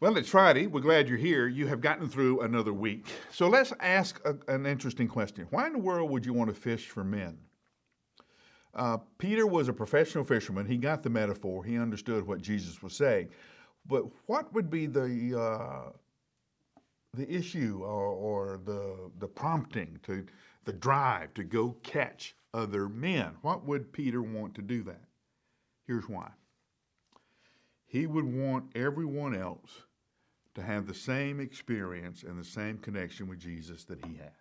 Well, it's Friday. We're glad you're here. You have gotten through another week. So let's ask an interesting question. Why in the world would you want to fish for men? Peter was a professional fisherman. He got the metaphor. He understood what Jesus was saying. But what would be the issue or the prompting to the drive to go catch other men? What would Peter want to do that? Here's why. He would want everyone else to have the same experience and the same connection with Jesus that he had.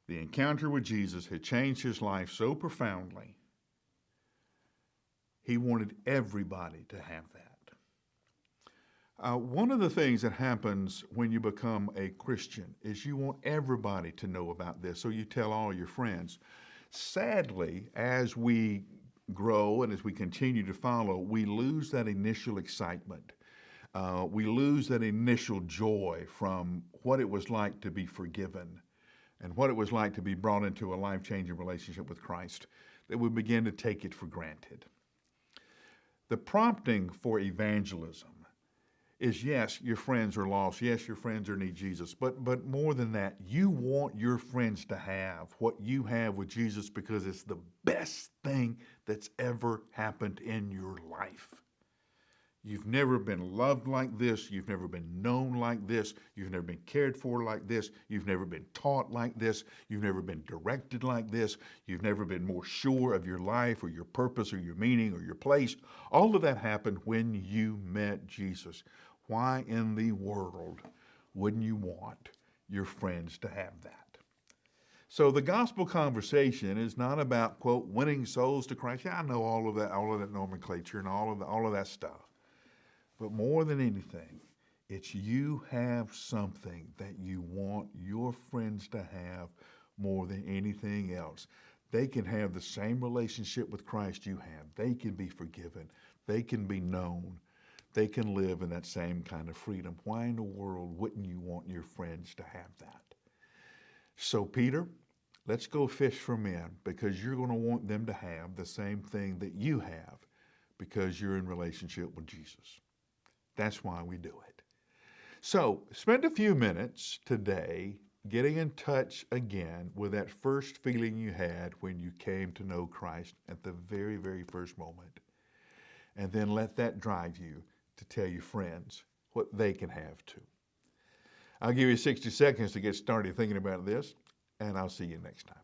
The encounter with Jesus had changed his life so profoundly, he wanted everybody to have that. One of the things that happens when you become a Christian is you want everybody to know about this, so you tell all your friends. Sadly, as we grow and as we continue to follow, we lose that initial excitement. We lose that initial joy from what it was like to be forgiven and what it was like to be brought into a life-changing relationship with Christ, that we begin to take it for granted. The prompting for evangelism is, yes, your friends are lost. Yes, your friends are need Jesus. But more than that, you want your friends to have what you have with Jesus because it's the best thing that's ever happened in your life. You've never been loved like this. You've never been known like this. You've never been cared for like this. You've never been taught like this. You've never been directed like this. You've never been more sure of your life or your purpose or your meaning or your place. All of that happened when you met Jesus. Why in the world wouldn't you want your friends to have that? So the gospel conversation is not about, quote, winning souls to Christ. Yeah, I know all of that nomenclature and all of that stuff. But more than anything, it's you have something that you want your friends to have more than anything else. They can have the same relationship with Christ you have. They can be forgiven. They can be known. They can live in that same kind of freedom. Why in the world wouldn't you want your friends to have that? So, Peter, let's go fish for men because you're going to want them to have the same thing that you have because you're in relationship with Jesus. That's why we do it. So spend a few minutes today getting in touch again with that first feeling you had when you came to know Christ at the very, very first moment. And then let that drive you to tell your friends what they can have too. I'll give you 60 seconds to get started thinking about this, and I'll see you next time.